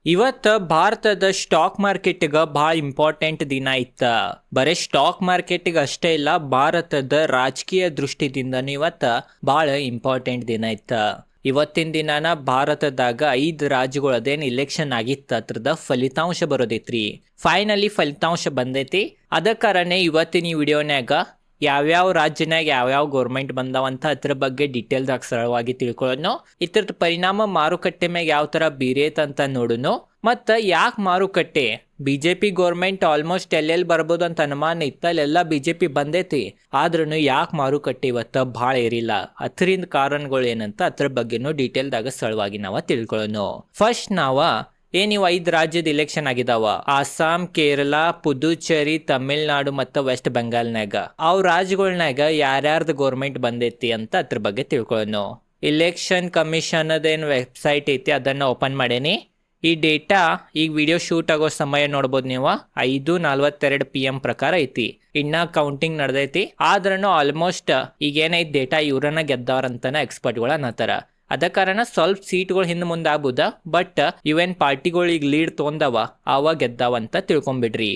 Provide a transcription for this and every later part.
ಇವತ್ತು ಭಾರತದ ಸ್ಟಾಕ್ ಮಾರ್ಕೆಟ್ಗೆ ಭಾಳ ಇಂಪಾರ್ಟೆಂಟ್ ದಿನ ಇತ್ತ. ಬರೀ ಸ್ಟಾಕ್ ಮಾರ್ಕೆಟ್ಗೆ ಅಷ್ಟೇ ಇಲ್ಲ, ಭಾರತದ ರಾಜಕೀಯ ದೃಷ್ಟಿದಿಂದನೂ ಇವತ್ತು ಭಾಳ ಇಂಪಾರ್ಟೆಂಟ್ ದಿನ ಇತ್ತ. ಇವತ್ತಿನ ದಿನಾನ ಭಾರತದಾಗ 5 ರಾಜ್ಯಗಳದೇನು ಇಲೆಕ್ಷನ್ ಆಗಿತ್ತು ಅದ್ರದ ಫಲಿತಾಂಶ ಬರೋದೈತ್ರಿ. ಫೈನಲಿ ಫಲಿತಾಂಶ ಬಂದೈತಿ. ಅದ ಕಾರಣ ಇವತ್ತಿನ ಈ ವಿಡಿಯೋನ್ಯಾಗ ಯಾವ್ಯಾವ ರಾಜ್ಯನಾಗ ಯಾವ್ಯಾವ ಗೌರ್ಮೆಂಟ್ ಬಂದಾವಂತ ಅದ್ರ ಬಗ್ಗೆ ಡೀಟೇಲ್ದಾಗ ಸರಳವಾಗಿ ತಿಳ್ಕೊಳ್ಳೋನು. ಇದ್ರದ್ದು ಪರಿಣಾಮ ಮಾರುಕಟ್ಟೆ ಮ್ಯಾಗ ಯಾವ ತರ ಬೀರೇತಂತ ನೋಡುನು. ಮತ್ತು ಯಾಕೆ ಮಾರುಕಟ್ಟೆ ಬಿಜೆಪಿ ಗೌರ್ಮೆಂಟ್ ಆಲ್ಮೋಸ್ಟ್ ಎಲ್ಲೆಲ್ಲಿ ಬರ್ಬೋದು ಅಂತ ಅನುಮಾನ ಇತ್ತ, ಅಲ್ಲೆಲ್ಲ ಬಿಜೆಪಿ ಬಂದೈತಿ. ಆದ್ರೂ ಯಾಕೆ ಮಾರುಕಟ್ಟೆ ಇವತ್ತು ಭಾಳ ಏರಿಲ್ಲ, ಅದರಿಂದ ಕಾರಣಗಳು ಏನಂತ ಅದ್ರ ಬಗ್ಗೆನೂ ಡೀಟೇಲ್ದಾಗ ಸರಳವಾಗಿ ನಾವು ತಿಳ್ಕೊಳ್ಳೋನು. ಫಸ್ಟ್ ಏನಿವು 5 ರಾಜ್ಯದ ಇಲೆಕ್ಷನ್ ಆಗಿದಾವ. ಅಸ್ಸಾಂ, ಕೇರಳ, ಪುದುಚೇರಿ, ತಮಿಳ್ನಾಡು ಮತ್ತು ವೆಸ್ಟ್ ಬೆಂಗಾಲ್ನಾಗ ಅವ್ ರಾಜ್ಯಗಳ್ನಾಗ ಯಾರ್ಯಾರ್ದು ಗೌರ್ಮೆಂಟ್ ಬಂದೈತಿ ಅಂತ ಅದ್ರ ಬಗ್ಗೆ ತಿಳ್ಕೊಳ್ಳೋನು. ಇಲೆಕ್ಷನ್ ಕಮಿಷನ್ ಅದೇನು ವೆಬ್ಸೈಟ್ ಐತಿ ಅದನ್ನ ಓಪನ್ ಮಾಡೇನಿ. ಈ ಡೇಟಾ ಈಗ ವಿಡಿಯೋ ಶೂಟ್ ಆಗೋ ಸಮಯ ನೋಡ್ಬೋದು ನೀವು, 5:42 PM ಪ್ರಕಾರ ಐತಿ. ಇನ್ನ ಕೌಂಟಿಂಗ್ ನಡೆದೈತಿ. ಆದ್ರೂ ಆಲ್ಮೋಸ್ಟ್ ಈಗ ಏನೈತಿ ಡೇಟಾ ಇವ್ರನ್ನ ಗೆದ್ದವ್ರಂತಾನೆ ಎಕ್ಸ್ಪರ್ಟ್ಗಳು ಅನ್ನತಾರ. ಅದ ಕಾರಣ ಸ್ವಲ್ಪ ಸೀಟ್ಗಳು ಹಿಂದೆ ಮುಂದೆ ಆಗ್ಬೋದ, ಬಟ್ ಇವೇನ್ ಪಾರ್ಟಿಗಳು ಈಗ ಲೀಡ್ ತೊಂದವ ಅವ ಗೆದ್ದಾವಂತ ತಿಳ್ಕೊಂಬಿಡ್ರಿ.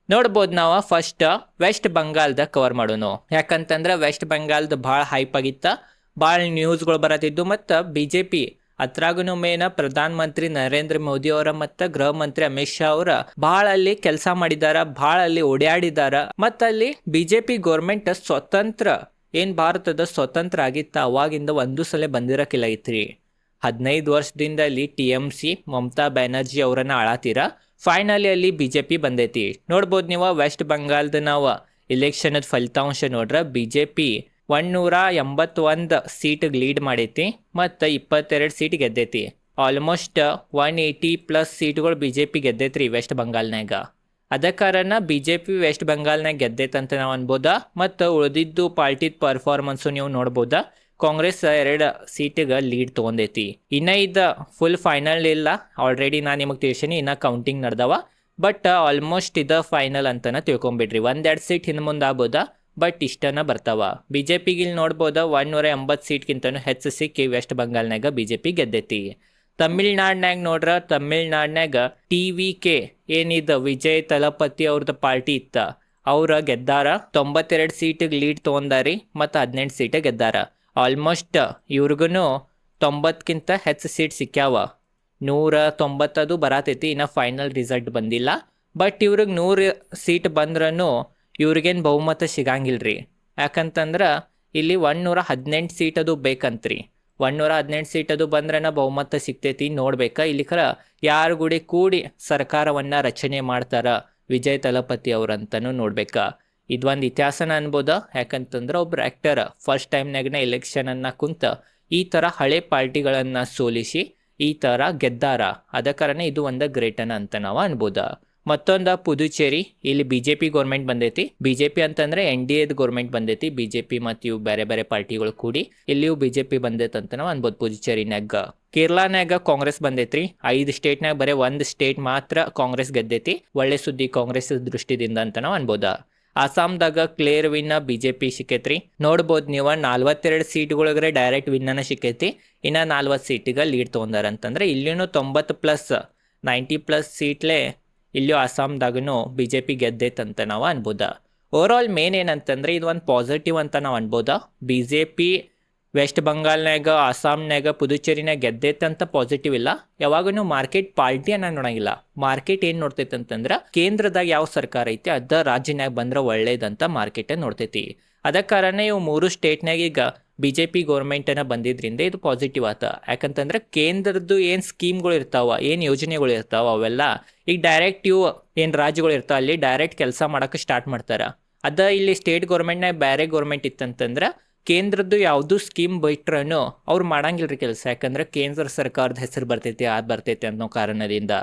ನೋಡ್ಬೋದು ನಾವು ಫಸ್ಟ್ ವೆಸ್ಟ್ ಬಂಗಾಲ್ದ ಕವರ್ ಮಾಡೋನು. ಯಾಕಂತಂದ್ರೆ ವೆಸ್ಟ್ ಬಂಗಾಲ್ದ ಭಾಳ ಹೈಪ್ ಆಗಿತ್ತ, ಭಾಳ ನ್ಯೂಸ್ಗಳು ಬರತ್ತಿದ್ದು. ಮತ್ತು ಬಿಜೆಪಿ ಅದ್ರಾಗೂ ಮೇನ ಪ್ರಧಾನ ಮಂತ್ರಿ ನರೇಂದ್ರ ಮೋದಿ ಅವರ ಮತ್ತು ಗೃಹ ಮಂತ್ರಿ ಅಮಿತ್ ಶಾ ಅವರ ಭಾಳ ಅಲ್ಲಿ ಕೆಲಸ ಮಾಡಿದಾರ, ಭಾಳ ಅಲ್ಲಿ ಓಡಾಡಿದಾರ. ಮತ್ತು ಅಲ್ಲಿ ಬಿಜೆಪಿ ಗೌರ್ಮೆಂಟ್ ಸ್ವತಂತ್ರ ಏನ್ ಭಾರತದ ಸ್ವತಂತ್ರ ಆಗಿತ್ತ ಅವಾಗಿಂದ ಒಂದು ಸಲ ಬಂದಿರಕ್ಕಿಲ್ಲ ಐತ್ರಿ. 15 ವರ್ಷದಿಂದ ಅಲ್ಲಿ TMC ಮಮತಾ ಬ್ಯಾನರ್ಜಿ ಅವರನ್ನ ಆಳಾತೀರ. ಫೈನಲಿ ಅಲ್ಲಿ ಬಿಜೆಪಿ ಬಂದೈತಿ. ನೋಡ್ಬೋದು ನೀವು ವೆಸ್ಟ್ ಬಂಗಾಲ್ದ ನಾವು ಇಲೆಕ್ಷನ್ ಫಲಿತಾಂಶ ನೋಡ್ರ ಬಿಜೆಪಿ 181 ಸೀಟ್ ಲೀಡ್ ಮಾಡೈತಿ ಮತ್ತು 22 ಸೀಟ್ ಗೆದ್ದೈತಿ. ಆಲ್ಮೋಸ್ಟ್ 180+ ಸೀಟ್ಗಳು ಬಿಜೆಪಿ ಗೆದ್ದೈತ್ರಿ ವೆಸ್ಟ್ ಬಂಗಾಲ್ನಾಗ. ಅದ ಕಾರಣ ಬಿಜೆಪಿ ವೆಸ್ಟ್ ಬೆಂಗಾಲ್ನಾಗ ಗೆದ್ದೈತಂತ ನಾವು ಅನ್ಬೋದಾ. ಮತ್ತು ಉಳಿದಿದ್ದು ಪಾರ್ಟಿದ ಪರ್ಫಾರ್ಮೆನ್ಸು ನೀವು ನೋಡ್ಬೋದಾ. ಕಾಂಗ್ರೆಸ್ 2 ಸೀಟಿಗೆ ಲೀಡ್ ತೊಗೊಂಡೈತಿ. ಇನ್ನ ಇದು ಫುಲ್ ಫೈನಲ್ ಇಲ್ಲ, ಆಲ್ರೆಡಿ ನಾನು ನಿಮಗೆ ತಿಳಿಸೀನಿ, ಇನ್ನ ಕೌಂಟಿಂಗ್ ನಡೆದವ. ಬಟ್ ಆಲ್ಮೋಸ್ಟ್ ಇದು ಫೈನಲ್ ಅಂತನ ತಿಳ್ಕೊಂಬಿಡ್ರಿ. 1-2 ಸೀಟ್ ಹಿಂದೆ ಮುಂದೆ ಆಗ್ಬೋದಾ, ಬಟ್ ಇಷ್ಟನ ಬರ್ತಾವ. ಬಿಜೆಪಿಗೆ ಇಲ್ಲಿ ನೋಡ್ಬೋದಾ 180 ಸೀಟ್ಗಿಂತನೂ ಹೆಚ್ಚು ಸಿಕ್ಕಿ ವೆಸ್ಟ್ ಬೆಂಗಾಲ್ನಾಗ ಬಿಜೆಪಿ ಗೆದ್ದೈತಿ. ತಮಿಳ್ನಾಡ್ನಾಗ ನೋಡ್ರ ತಮಿಳ್ನಾಡ್ನಾಗ TVK ಏನಿದ ವಿಜಯ್ ತಲಪತಿ ಅವ್ರದ್ದು ಪಾರ್ಟಿ ಇತ್ತ, ಅವ್ರ ಗೆದ್ದಾರ. 92 ಸೀಟಿಗೆ ಲೀಡ್ ತೊಗೊಂಡಾರಿ ಮತ್ತು 18 ಸೀಟ್ ಗೆದ್ದಾರ. ಆಲ್ಮೋಸ್ಟ್ ಇವ್ರಿಗೂ 90ಕ್ಕಿಂತ ಹೆಚ್ಚು ಸೀಟ್ ಸಿಕ್ಕ್ಯಾವ. 190 ಬರತೈತಿ. ಇನ್ನು ಫೈನಲ್ ರಿಸಲ್ಟ್ ಬಂದಿಲ್ಲ. ಬಟ್ ಇವ್ರಿಗೆ 100 ಸೀಟ್ ಬಂದ್ರೂ ಇವ್ರಿಗೇನು ಬಹುಮತ ಸಿಗಂಗಿಲ್ರಿ. ಯಾಕಂತಂದ್ರೆ ಇಲ್ಲಿ 118 ಸೀಟ್ ಅದು ಬೇಕಂತ್ರಿ. 118 ಸೀಟ್ ಅದು ಬಂದ್ರನ ಬಹುಮತ ಸಿಗ್ತೈತಿ. ನೋಡ್ಬೇಕಾ ಇಲ್ಲಿ ಯಾರು ಕೂಡಿ ಸರ್ಕಾರವನ್ನ ರಚನೆ ಮಾಡ್ತಾರ ವಿಜಯ್ ತಲಪತಿ ಅವ್ರಂತನೂ ನೋಡ್ಬೇಕಾ. ಇದೊಂದು ಇತಿಹಾಸನ ಅನ್ಬೋದ. ಯಾಕಂತಂದ್ರೆ ಒಬ್ರು ಆಕ್ಟರ್ ಫಸ್ಟ್ ಟೈಮ್ನಾಗನ ಎಲೆಕ್ಷನ್ ಅನ್ನ ಕುಂತ ಈ ತರ ಹಳೆ ಪಾರ್ಟಿಗಳನ್ನ ಸೋಲಿಸಿ ಈ ತರ ಗೆದ್ದಾರ. ಅದ ಕಾರಣ ಇದು ಒಂದು ಗ್ರೇಟನ ಅಂತ ನಾವು ಅನ್ಬೋದ. ಮತ್ತೊಂದು ಪುದುಚೇರಿ, ಇಲ್ಲಿ ಬಿಜೆಪಿ ಗೌರ್ಮೆಂಟ್ ಬಂದೈತಿ. ಬಿಜೆಪಿ ಅಂತಂದ್ರೆ NDAದ ಗೌರ್ಮೆಂಟ್ ಬಂದೈತಿ. ಬಿಜೆಪಿ ಮತ್ತು ಇವು ಬೇರೆ ಬೇರೆ ಪಾರ್ಟಿಗಳು ಕೂಡಿ ಇಲ್ಲಿಯೂ ಬಿಜೆಪಿ ಬಂದೈತೆ ಅಂತ ನಾವು ಅನ್ಬೋದು ಪುದುಚೇರಿನಾಗ. ಕೇರಳನಾಗ ಕಾಂಗ್ರೆಸ್ ಬಂದೈತ್ರಿ. 5 ಸ್ಟೇಟ್ನಾಗ ಬರೀ 1 ಸ್ಟೇಟ್ ಮಾತ್ರ ಕಾಂಗ್ರೆಸ್ ಗೆದ್ದೈತಿ. ಒಳ್ಳೆ ಸುದ್ದಿ ಕಾಂಗ್ರೆಸ್ ದೃಷ್ಟಿದಿಂದ ಅಂತ ನಾವು ಅನ್ಬೋದ. ಅಸ್ಸಾಂದಾಗ ಕ್ಲಿಯರ್ ವಿನ್ ಬಿಜೆಪಿ ಸಿಕ್ಕೈತ್ರಿ. ನೋಡ್ಬೋದು ನೀವು 42 ಸೀಟ್ಗಳಿಗೆ ಡೈರೆಕ್ಟ್ ವಿನ್ನ ಸಿಕ್ಕೈತಿ. ಇನ್ನ 40 ಸೀಟಿಗೆ ಲೀಡ್ ತೊಗೊಂಡಾರ. ಅಂತಂದ್ರೆ ಇಲ್ಲಿನೂ 90+, 90+ ಸೀಟ್ಲೆ ಇಲ್ಲಿಯೂ ಅಸ್ಸಾಂದಾಗೂ ಬಿಜೆಪಿ ಗೆದ್ದೈತಂತ ನಾವು ಅನ್ಬೋದ. ಓವರ್ ಆಲ್ ಮೇನ್ ಏನಂತಂದ್ರೆ ಇದು ಒಂದು ಪಾಸಿಟಿವ್ ಅಂತ ನಾವು ಅನ್ಬೋದ. ಬಿಜೆಪಿ ವೆಸ್ಟ್ ಬಂಗಾಲ್ನಾಗ, ಅಸ್ಸಾಂನಾಗ, ಪುದುಚೇರಿನಾಗ ಗೆದ್ದೈತಂತ ಪಾಸಿಟಿವ್ ಇಲ್ಲ. ಯಾವಾಗೂ ಮಾರ್ಕೆಟ್ ಪಾರ್ಟಿಯನ್ನ ನೋಡಂಗಿಲ್ಲ. ಮಾರ್ಕೆಟ್ ಏನ್ ನೋಡ್ತೈತೆ ಅಂತಂದ್ರೆ ಕೇಂದ್ರದಾಗ ಯಾವ ಸರ್ಕಾರ ಐತಿ ಅದ ರಾಜ್ಯನಾಗ ಬಂದ್ರೆ ಒಳ್ಳೇದಂತ ಮಾರ್ಕೆಟ್ ನೋಡ್ತೈತಿ. ಅದ ಕಾರಣ ಇವು 3 ಸ್ಟೇಟ್ನಾಗ ಈಗ ಬಿಜೆಪಿ ಗೌರ್ಮೆಂಟನ್ನ ಬಂದಿದ್ರಿಂದ ಇದು ಪಾಸಿಟಿವ್ ಆತ. ಯಾಕಂತಂದ್ರೆ ಕೇಂದ್ರದ್ದು ಏನು ಸ್ಕೀಮ್ಗಳು ಇರ್ತಾವ, ಏನು ಯೋಜನೆಗಳು ಇರ್ತಾವ ಅವೆಲ್ಲ ಈಗ ಡೈರೆಕ್ಟ್ ಇವು ಏನು ರಾಜ್ಯಗಳು ಇರ್ತಾವ ಅಲ್ಲಿ ಡೈರೆಕ್ಟ್ ಕೆಲಸ ಮಾಡಕ್ಕೆ ಸ್ಟಾರ್ಟ್ ಮಾಡ್ತಾರ. ಅದ ಇಲ್ಲಿ ಸ್ಟೇಟ್ ಗೌರ್ಮೆಂಟ್ನಾಗ ಬೇರೆ ಗೌರ್ಮೆಂಟ್ ಇತ್ತಂತಂದ್ರೆ ಕೇಂದ್ರದ್ದು ಯಾವುದು ಸ್ಕೀಮ್ ಬಿಟ್ರೂ ಅವ್ರು ಮಾಡಂಗಿಲ್ರಿ ಕೆಲಸ. ಯಾಕಂದ್ರೆ ಕೇಂದ್ರ ಸರ್ಕಾರದ ಹೆಸರು ಬರ್ತೈತಿ ಬರ್ತೈತಿ ಅನ್ನೋ ಕಾರಣದಿಂದ.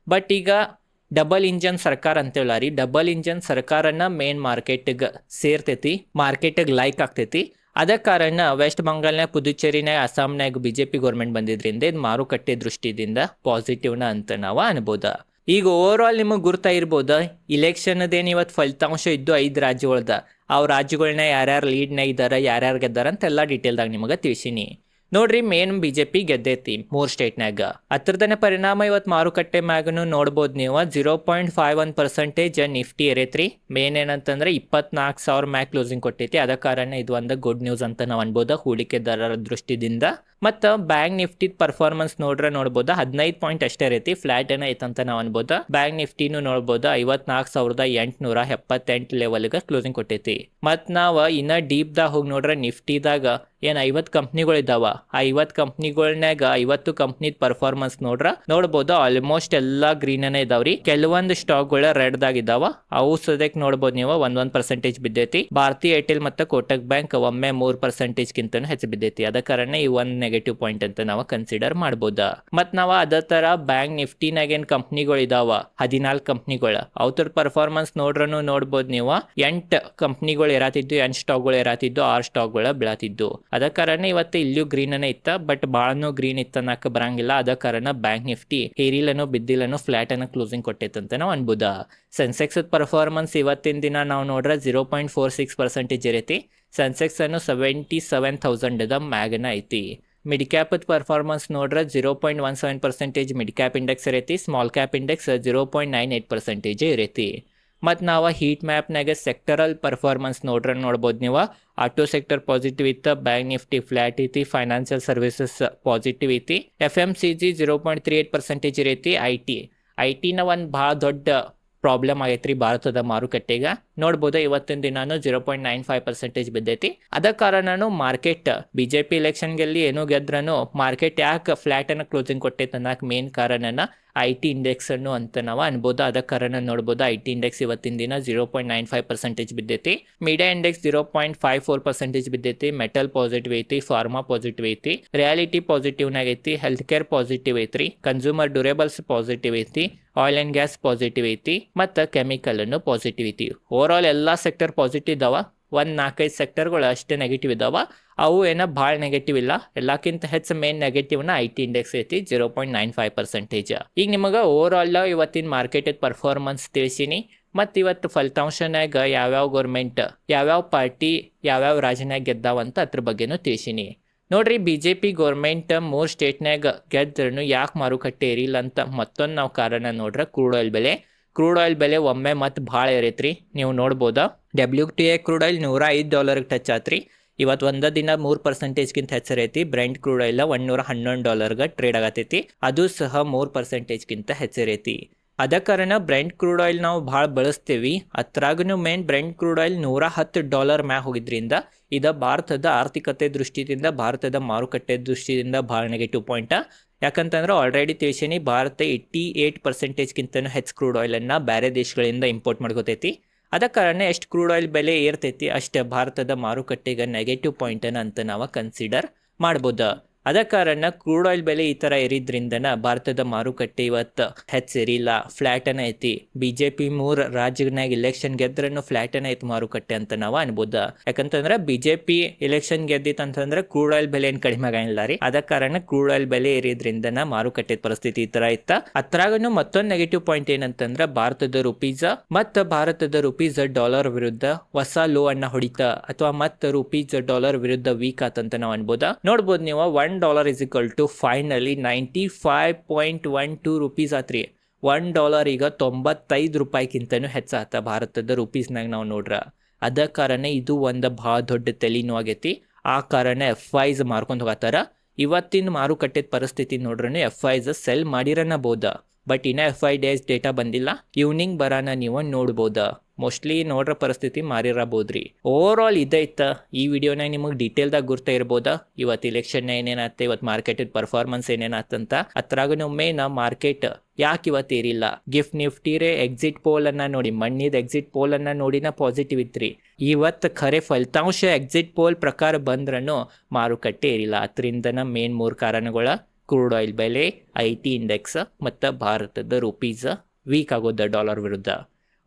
ಬಟ್ ಈಗ ಡಬಲ್ ಇಂಜನ್ ಸರ್ಕಾರ ಅಂತೇಳ ರೀ. ಡಬಲ್ ಇಂಜನ್ ಸರ್ಕಾರನ ಮೇನ್ ಮಾರ್ಕೆಟ್ಗೆ ಸೇರ್ತೈತಿ, ಮಾರ್ಕೆಟಿಗೆ ಲೈಕ್ ಆಗ್ತೈತಿ. ಅದ ಕಾರಣ ವೆಸ್ಟ್ ಬಂಗಾಲ್ನಾಗ, ಪುದುಚೇರಿನಾಗ, ಅಸ್ಸಾಂನಾಗ ಬಿಜೆಪಿ ಗೌರ್ಮೆಂಟ್ ಬಂದಿದ್ರಿಂದ ಇದು ಮಾರುಕಟ್ಟೆ ದೃಷ್ಟಿದಿಂದ ಪಾಸಿಟಿವ್ನ ಅಂತ ನಾವು ಅನ್ಬೋದ. ಈಗ ಓವರ್ ಆಲ್ ನಿಮಗೆ ಗುರ್ತಾ ಇರ್ಬೋದ ಇಲೆಕ್ಷನ್ದೇನು ಇವತ್ತು ಫಲಿತಾಂಶ ಇದ್ದು 5 ರಾಜ್ಯಗಳದ. ಅವು ರಾಜ್ಯಗಳನ್ನ ಯಾರ್ಯಾರು ಲೀಡ್ನಾಗ ಇದ್ದಾರೆ, ಯಾರ್ಯಾರು ಗೆದ್ದಾರ ಅಂತೆಲ್ಲ ಡೀಟೇಲ್ದಾಗ ನಿಮಗೆ ತಿಳಿಸೀನಿ. ನೋಡ್ರಿ ಮೇನ್ ಬಿಜೆಪಿ ಗೆದ್ದೈತಿ 3 ಸ್ಟೇಟ್ನಾಗ. ಅದ್ರದನೆ ಪರಿಣಾಮ ಇವತ್ತು ಮಾರುಕಟ್ಟೆ ಮ್ಯಾಗನು ನೋಡ್ಬೋದು ನೀವು 0.51% ನಿಫ್ಟಿ ಏರೈತ್ರಿ. ಮೇನ್ ಏನಂತಂದ್ರೆ 24,000 ಮ್ಯಾಗ್ ಕ್ಲೋಸಿಂಗ್ ಕೊಟ್ಟೈತಿ. ಅದ ಕಾರಣ ಇದು ಒಂದು ಗುಡ್ ನ್ಯೂಸ್ ಅಂತ ನಾವು ಅನ್ಬೋದು ಹೂಡಿಕೆದಾರರ ದೃಷ್ಟಿದಿಂದ. ಮತ್ತು ಬ್ಯಾಂಕ್ ನಿಫ್ಟಿ ಪರ್ಫಾರ್ಮೆನ್ಸ್ ನೋಡ್ಬೋದು 15 ಪಾಯಿಂಟ್ ಅಷ್ಟೇ ಐತಿ, ಫ್ಲಾಟ್ ಏನ ಐತಂತ ನಾವು ಅನ್ಬೋದು. ಬ್ಯಾಂಕ್ ನಿಫ್ಟಿನೂ ನೋಡ್ಬೋದು 54,878 ಲೆವೆಲ್ಗೆ ಕ್ಲೋಸಿಂಗ್ ಕೊಟ್ಟೈತಿ. ಮತ್ ನಾವ್ ಇನ್ನ ಡೀಪ್ ದಾಗ ಹೋಗಿ ನೋಡ್ರೆ ನಿಫ್ಟಿದಾಗ ಏನ್ 50 ಕಂಪ್ನಿಗಳು ಇದಾವ. ಆ 50 ಕಂಪ್ನಿಗಳ್ನಾಗ 50 ಕಂಪ್ನಿದ್ ಪರ್ಫಾರ್ಮೆನ್ಸ್ ನೋಡ್ಬೋದು ಆಲ್ಮೋಸ್ಟ್ ಎಲ್ಲಾ ಗ್ರೀನ್ ಅನ್ನ ಇದಾವ್ರಿ. ಕೆಲವೊಂದು ಸ್ಟಾಕ್ ಗಳ ರೆಡ್ ದಾಗ ಇದಾವ. ಅವು ಸದ್ಯಕ್ಕೆ ನೋಡ್ಬೋದು ನೀವು 1% ಬಿದ್ದೈತಿ. ಭಾರತೀಯ ಏರ್ಟೆಲ್ ಮತ್ತು ಕೋಟಕ್ ಬ್ಯಾಂಕ್ ಒಮ್ಮೆ 3% ಗಿಂತನೂ ಹೆಚ್ಚು ಬಿದ್ದೈತಿ. ಅದ ಕಾರಣ ಈ ಒಂದು ನೆಗೆಟಿವ್ ಪಾಯಿಂಟ್ ಅಂತ ನಾವು ಕನ್ಸಿಡರ್ ಮಾಡ್ಬೋದ. ಮತ್ ನಾವ್ ಅದೇ ತರ ಬ್ಯಾಂಕ್ ನಿಫ್ಟಿನಾಗ ಏನ್ ಕಂಪ್ನಿಗಳು ಇದಾವ 14 ಕಂಪ್ನಿಗಳು ಅವ್ರ ಪರ್ಫಾರ್ಮೆನ್ಸ್ ನೋಡ್ಬೋದು ನೀವು 8 ಕಂಪ್ನಿಗಳು ಇರತ್ತಿದ್ದು, 8 ಸ್ಟಾಕ್ಗಳು ಇರತ್ತಿದ್ದು, 6 ಸ್ಟಾಕ್ಗಳು ಬೀಳತ್ತಿದ್ದು. ಅದ ಕಾರಣ ಇವತ್ತು ಇಲ್ಲಿಯೂ ಗ್ರೀನ್ ಅನ್ನ ಇತ್ತ, ಬಟ್ ಬಾಳನು ಗ್ರೀನ್ ಇತ್ತನ್ನಕ ಬರಂಗಿಲ್ಲ. ಅದ ಕಾರಣ ಬ್ಯಾಂಕ್ ನಿಫ್ಟಿ ಏರಿಲನು ಬಿದ್ದಿಲ್ಲನು ಫ್ಲಾಟ್ ಅನ್ನ ಕ್ಲೋಸಿಂಗ್ ಕೊಟ್ಟೈತಂತ ನಾವು ಅನ್ಬೋದ. ಸೆನ್ಸೆಕ್ಸ್ ಪರ್ಫಾರ್ಮೆನ್ಸ್ ಇವತ್ತಿನ ದಿನ ನಾವು ನೋಡ್ರೆ 0.46% ಇರೈತಿ. ಸೆನ್ಸೆಕ್ಸ್ ಅನ್ನು 77,000 ಮ್ಯಾಗನ ಐತಿ. ಮಿಡ್ ಕ್ಯಾಪ್ ಪರ್ಫಾರ್ಮೆನ್ಸ್ ನೋಡ್ರೆ 0.17% ಮಿಡ್ ಕ್ಯಾಪ್ ಇಂಡೆಕ್ಸ್ ಇರೈತಿ. ಸ್ಮಾಲ್ ಕ್ಯಾಪ್ ಇಂಡೆಕ್ಸ್ 0.98% ಇರೈತಿ. ಮತ್ತು ನಾವು ಹೀಟ್ ಮ್ಯಾಪ್ನಾಗ ಸೆಕ್ಟರಲ್ ಪರ್ಫಾರ್ಮೆನ್ಸ್ ನೋಡ್ಬೋದು ನೀವು. ಆಟೋ ಸೆಕ್ಟರ್ ಪಾಸಿಟಿವ್ ಇತ್ತು, ಬ್ಯಾಂಕ್ ನಿಫ್ಟಿ ಫ್ಲಾಟ್ ಐತಿ, ಫೈನಾನ್ಷಿಯಲ್ ಸರ್ವಿಸಸ್ ಪಾಸಿಟಿವ್ ಐತಿ, FMCG 0.38% ಇರೈತಿ. ಐ ಟಿನ ಒಂದು ಭಾಳ ದೊಡ್ಡ ಪ್ರಾಬ್ಲಮ್ ಆಗೈತ್ರಿ ಭಾರತದ ಮಾರುಕಟ್ಟೆಗೆ. ನೋಡ್ಬೋದು ಇವತ್ತಿನ ದಿನಾನು 0.95% ಬಿದ್ದೈತಿ. ಅದ ಕಾರಣನು ಮಾರ್ಕೆಟ್ ಬಿಜೆಪಿ ಎಲೆಕ್ಷನ್ ಗೆಲ್ಲಿ ಏನೋ ಗೆದ್ರನು ಮಾರ್ಕೆಟ್ ಯಾಕೆ ಫ್ಲಾಟ್ ಅನ್ನ ಕ್ಲೋಸಿಂಗ್ ಕೊಟ್ಟೈತೆ ಅನ್ನೋಕೆ ಮೇನ್ ಕಾರಣನ IT ಇಂಡೆಕ್ಸ್ ಅನ್ನು ಅಂತ ನಾವು ಅನ್ಬೋದು. ಅದ ಕಾರಣ ನೋಡ್ಬೋದು IT ಇಂಡೆಕ್ಸ್ ಇವತ್ತಿನ ದಿನ 0.95% ಬಿದ್ದೈತಿ. ಮೀಡಿಯಾ ಇಂಡೆಕ್ಸ್ 0.54% ಬಿದ್ದೈತಿ. ಮೆಟಲ್ ಪಾಸಿಟಿವ್ ಐತಿ, ಫಾರ್ಮಾ ಪಾಸಿಟಿವ್ ಐತಿ, ರಿಯಾಲಿಟಿ ಪಾಸಿಟಿವ್ನಾಗ ಐತಿ, ಹೆಲ್ತ್ ಕೇರ್ ಪಾಸಿಟಿವ್ ಐತ್ರಿ, ಕನ್ಸ್ಯೂಮರ್ ಡ್ಯೂರೇಬಲ್ಸ್ ಪಾಸಿಟಿವ್ ಐತಿ, ಆಯಿಲ್ ಅಂಡ್ ಗ್ಯಾಸ್ ಪಾಸಿಟಿವ್ ಐತಿ, ಮತ್ತು ಕೆಮಿಕಲ್ ಅನ್ನು ಪಾಸಿಟಿವ್ ಐತಿ. ಓವರ್ ಆಲ್ ಎಲ್ಲಾ ಸೆಕ್ಟರ್ ಪಾಸಿಟಿವ್ ಇದಾವ. 4-5 ಸೆಕ್ಟರ್ಗಳು ಅಷ್ಟೇ ನೆಗೆಟಿವ್ ಇದಾವ. ಅವು ಏನೋ ಭಾಳ ನೆಗೆಟಿವ್ ಇಲ್ಲ. ಎಲ್ಲಕ್ಕಿಂತ ಹೆಚ್ಚು ಮೇನ್ ನೆಗೆಟಿವ್ನ IT ಇಂಡೆಕ್ಸ್ ಐತಿ 0.95%. ಈಗ ನಿಮಗೆ ಓವರ್ ಆಲ್ ಇವತ್ತಿನ ಮಾರ್ಕೆಟ್ ಪರ್ಫಾರ್ಮೆನ್ಸ್ ತಿಳಿಸೀನಿ. ಮತ್ತು ಇವತ್ತು ಫಲಿತಾಂಶನಾಗ ಯಾವ್ಯಾವ ಗೌರ್ಮೆಂಟ್, ಯಾವ್ಯಾವ ಪಾರ್ಟಿ, ಯಾವ್ಯಾವ ರಾಜ್ಯನಾಗ ಗೆದ್ದಾವಂತ ಅದ್ರ ಬಗ್ಗೆನೂ ತಿಳಿಸೀನಿ. ನೋಡ್ರಿ, BJP ಗೌರ್ಮೆಂಟ್ 3 ಸ್ಟೇಟ್ನಾಗ ಗೆದ್ರೂ ಯಾಕೆ ಮಾರುಕಟ್ಟೆ ಏರಿಲ್ಲ ಅಂತ ಮತ್ತೊಂದು ನಾವು ಕಾರಣ ನೋಡ್ರೆ ಕ್ರೂಡ್ ಆಯಿಲ್ ಬೆಲೆ ಒಮ್ಮೆ ಮತ್ತೆ ಭಾಳ ಏರೈತ್ರಿ. ನೀವು ನೋಡ್ಬೋದಾ WTI ಕ್ರೂಡ್ ಆಯಿಲ್ $105 ಟಚ್ ಆತ್ರಿ. ಇವತ್ತು ಒಂದ ದಿನ 3%ಗಿಂತ ಹೆಚ್ಚರೈತಿ. ಬ್ರೆಂಟ್ ಕ್ರೂಡ್ ಆಯಿಲ್ $111 ಟ್ರೇಡ್ ಆಗತೈತಿ. ಅದು ಸಹ 3%ಗಿಂತ ಹೆಚ್ಚರೈತಿ. ಅದ ಕಾರಣ ಬ್ರೆಂಟ್ ಕ್ರೂಡ್ ಆಯಿಲ್ ನಾವು ಭಾಳ ಬಳಸ್ತೀವಿ. ಅದ್ರಾಗೂ ಮೇನ್ ಬ್ರೆಂಟ್ ಕ್ರೂಡ್ ಆಯಿಲ್ $110 ಮ್ಯಾಗ ಹೋಗಿದ್ರಿಂದ ಇದು ಭಾರತದ ಆರ್ಥಿಕತೆ ದೃಷ್ಟಿಯಿಂದ, ಭಾರತದ ಮಾರುಕಟ್ಟೆ ದೃಷ್ಟಿಯಿಂದ ಭಾಳ ನೆಗೆಟಿವ್ ಪಾಯಿಂಟ್. ಯಾಕಂತಂದ್ರೆ ಆಲ್ರೆಡಿ ತಿಳಿಸೀನಿ, ಭಾರತ 88%ಗಿಂತನೂ ಹೆಚ್ಚು ಕ್ರೂಡ್ ಆಯಿಲನ್ನು ಬೇರೆ ದೇಶಗಳಿಂದ ಇಂಪೋರ್ಟ್ ಮಾಡ್ಕೋತೈತಿ. ಅದ ಕಾರಣ ಎಷ್ಟು ಕ್ರೂಡ್ ಆಯಿಲ್ ಬೆಲೆ ಏರ್ತೈತಿ ಅಷ್ಟೇ ಭಾರತದ ಮಾರುಕಟ್ಟೆಗೆ ನೆಗೆಟಿವ್ ಪಾಯಿಂಟನ್ನು ಅಂತ ನಾವು ಕನ್ಸಿಡರ್ ಮಾಡ್ಬೋದು. ಅದ ಕಾರಣ ಕ್ರೂಡ್ ಆಯಿಲ್ ಬೆಲೆ ಈ ಥರ ಏರಿದ್ರಿಂದನ ಭಾರತದ ಮಾರುಕಟ್ಟೆ ಇವತ್ತು ಹೆಚ್ಚಿರಿಲ್ಲ, ಫ್ಲಾಟನ ಐತಿ. BJP 3 ರಾಜ್ಯನಾಗ ಇಲೆಕ್ಷನ್ ಗೆದ್ರನ್ನು ಫ್ಲಾಟನ ಐತಿ ಮಾರುಕಟ್ಟೆ ಅಂತ ನಾವು ಅನ್ಬೋದು. ಯಾಕಂತಂದ್ರೆ BJP ಎಲೆಕ್ಷನ್ ಗೆದ್ದಿತ್ತಂತಂದ್ರೆ ಕ್ರೂಡ್ ಆಯಿಲ್ ಬೆಲೆ ಏನು ಕಡಿಮೆ ಆಗಿಲ್ಲ ರೀ. ಅದ ಕಾರಣ ಕ್ರೂಡ್ ಆಯಿಲ್ ಬೆಲೆ ಏರಿದ್ರಿಂದನ ಮಾರುಕಟ್ಟೆ ಪರಿಸ್ಥಿತಿ ಈ ಥರ ಇತ್ತ. ಅದ್ರಾಗೂ ಮತ್ತೊಂದು ನೆಗೆಟಿವ್ ಪಾಯಿಂಟ್ ಏನಂತಂದ್ರೆ ಭಾರತದ ರುಪೀಸ್ ಡಾಲರ್ ವಿರುದ್ಧ ಹೊಸ ಲೋ ಅನ್ನ ಹೊಡಿತ, ಅಥವಾ ಮತ್ತೆ ರುಪೀಸ್ ಡಾಲರ್ ವಿರುದ್ಧ ವೀಕ್ ಆತಂತ ನಾವು ಅನ್ಬೋದ. ನೋಡ್ಬೋದು ನೀವು $1 is equal to finally 95.12 rupees ಆತ್ರಿ. $1 ಈಗ 95 ರೂಪಾಯಿಗಿಂತನೂ ಹೆಚ್ಚಾತ ಭಾರತದ ರುಪೀಸ್ನಾಗ ನಾವು ನೋಡ್ರ. ಅದ ಕಾರಣ ಇದು ಒಂದು ಭಾಳ ದೊಡ್ಡ ತಲೆನೋವು ಆಗೈತಿ. ಆ ಕಾರಣ FIs ಮಾರ್ಕೊಂಡು ಹೋಗತ್ತಾರ. ಇವತ್ತಿನ ಮಾರುಕಟ್ಟೆ ಪರಿಸ್ಥಿತಿ ನೋಡ್ರೂ FIs ಸೆಲ್ ಮಾಡಿರನಬೋದ, ಬಟ್ ಇನ್ನ FI ಡೇಸ್ ಡೇಟಾ ಬಂದಿಲ್ಲ. ಈವ್ನಿಂಗ್ ಬರಾನ ನೀವು ನೋಡ್ಬೋದ. ಮೋಸ್ಟ್ಲಿ ನೋಡ್ರ ಪರಿಸ್ಥಿತಿ ಮಾರಿರಬಹುದ್ರಿ. ಓವರ್ ಆಲ್ ಇದೈತ ಈ ವಿಡಿಯೋನಾಗ ನಿಮಗೆ ಡೀಟೇಲ್ದಾಗ ಗುರ್ತಾ ಇರ್ಬೋದ ಇವತ್ತು ಇಲೆಕ್ಷನ್ ಏನೇನಾಗ್ತ, ಇವತ್ತು ಮಾರ್ಕೆಟ್ ಪರ್ಫಾರ್ಮೆನ್ಸ್ ಏನೇನಾಗ್ತಂತ. ಅದ್ರಾಗೂ ಮೇನ್ ಮಾರ್ಕೆಟ್ ಯಾಕೆ ಇವತ್ತು ಏರಿಲ್ಲ. ಗಿಫ್ಟ್ ನಿಫ್ಟಿರೇ ಎಕ್ಸಿಟ್ ಪೋಲ್ ಅನ್ನ ನೋಡಿ, ಮಣ್ಣಿದ ಎಕ್ಸಿಟ್ ಪೋಲ್ ಅನ್ನ ನೋಡಿನ ಪಾಸಿಟಿವ್ ಇತ್ರಿ. ಇವತ್ತು ಖರೆ ಫಲಿತಾಂಶ ಎಕ್ಸಿಟ್ ಪೋಲ್ ಪ್ರಕಾರ ಬಂದ್ರೂ ಮಾರುಕಟ್ಟೆ ಏರಿಲ್ಲ. ಅದರಿಂದನ ಮೇನ್ 3 ಕಾರಣಗಳ ಕ್ರೂಡ್ ಆಯಿಲ್ ಬೆಲೆ, IT ಇಂಡೆಕ್ಸ್ ಮತ್ತು ಭಾರತದ ರುಪೀಸ್ ವೀಕ್ ಆಗೋದ ಡಾಲರ್ ವಿರುದ್ಧ.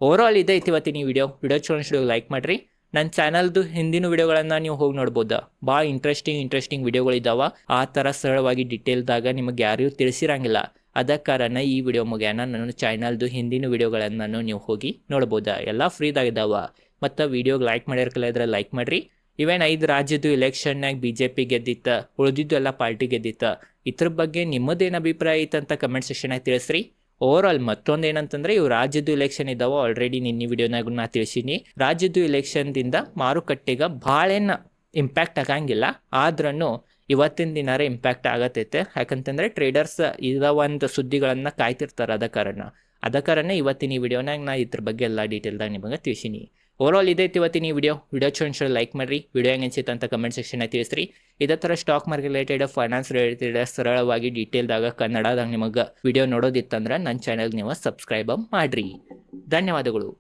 ಓವರ್ ಆಲ್ ಇದೈತಿ ಇವತ್ತಿನ ವಿಡಿಯೋ ಚಲೋ ಲೈಕ್ ಮಾಡಿರಿ. ನನ್ನ ಚಾನಲ್ದು ಹಿಂದಿನ ವಿಡಿಯೋಗಳನ್ನು ನೀವು ಹೋಗಿ ನೋಡ್ಬೋದಾ. ಭಾಳ ಇಂಟ್ರೆಸ್ಟಿಂಗ್ ವಿಡಿಯೋಗಳಿದ್ದಾವೆ. ಆ ಥರ ಸರಳವಾಗಿ ಡಿಟೇಲ್ದಾಗ ನಿಮಗೆ ಯಾರಿಗೂ ತಿಳಿಸಿರಂಗಿಲ್ಲ. ಅದ ಕಾರಣ ಈ ವಿಡಿಯೋ ಮುಗಿಯಾನ ನನ್ನ ಚಾನಲ್ದು ಹಿಂದಿನ ವಿಡಿಯೋಗಳನ್ನು ನೀವು ಹೋಗಿ ನೋಡ್ಬೋದಾ. ಎಲ್ಲ ಫ್ರೀದಾಗಿದ್ದಾವೆ. ಮತ್ತು ವಿಡಿಯೋಗೆ ಲೈಕ್ ಮಾಡಿರ್ಕಲ್ಲ ಇದ್ರೆ ಲೈಕ್ ಮಾಡಿರಿ. ಇವೇನ್ 5 ರಾಜ್ಯದ ಇಲೆಕ್ಷನ್ನಾಗ BJP ಗೆದ್ದಿತ್ತ, ಉಳಿದಿದ್ದು ಎಲ್ಲ ಪಾರ್ಟಿ ಗೆದ್ದಿತ್ತ. ಇದ್ರ ಬಗ್ಗೆ ನಿಮ್ಮದೇನು ಅಭಿಪ್ರಾಯ ಐತಂತ ಕಮೆಂಟ್ ಸೆಕ್ಷನ್ ತಿಳಿಸ್ರಿ. ಓವರ್ ಆಲ್ ಮತ್ತೊಂದು ಏನಂತಂದ್ರೆ ಇವು ರಾಜ್ಯದ್ದು ಇಲೆಕ್ಷನ್ ಇದಾವ, ಆಲ್ರೆಡಿ ನಿನ್ನೆ ವಿಡಿಯೋನಾಗ ನಾ ತಿಳಿಸೀನಿ. ರಾಜ್ಯದ್ದು ಇಲೆಕ್ಷನ್ದಿಂದ ಮಾರುಕಟ್ಟೆಗೆ ಭಾಳೇನು ಇಂಪ್ಯಾಕ್ಟ್ ಆಗಂಗಿಲ್ಲ, ಆದ್ರೂ ಇವತ್ತಿನ ದಿನಾರ ಇಂಪ್ಯಾಕ್ಟ್ ಆಗತೈತೆ. ಯಾಕಂತಂದ್ರೆ ಟ್ರೇಡರ್ಸ್ ಇದ ಒಂದು ಸುದ್ದಿಗಳನ್ನ ಕಾಯ್ತಿರ್ತಾರೆ. ಅದ ಕಾರಣ ಇವತ್ತಿನ ಈ ವಿಡಿಯೋನಾಗ ನಾ ಇದ್ರ ಬಗ್ಗೆ ಎಲ್ಲ ಡೀಟೇಲ್ದಾಗ ನಿಮಗೆ ತಿಳಿಸೀನಿ. ಓವರ್ ಆಲ್ ಇದೈತಿ ಇವತ್ತಿನ ಈ ವಿಡಿಯೋ ಚೊಂಚ ಲೈಕ್ ಮಾಡ್ರಿ. ವಿಡಿಯೋ ಹೆಂಗೆ ಅನ್ಸಿತ್ತು ಅಂತ ಕಮೆಂಟ್ ಸೆಕ್ಷನ್ ತಿಳಿಸ್ರಿ. ಇದೇ ಥರ stock market related, finance related ಸರಳವಾಗಿ ಡೀಟೇಲ್ದಾಗ ಕನ್ನಡದಾಗ ನಿಮಗೆ ವಿಡಿಯೋ ನೋಡೋದಿತ್ತಂದ್ರೆ ನನ್ನ ಚಾನಲ್ಗೆ ನೀವು ಸಬ್ಸ್ಕ್ರೈಬ್ ಮಾಡ್ರಿ. ಧನ್ಯವಾದಗಳು.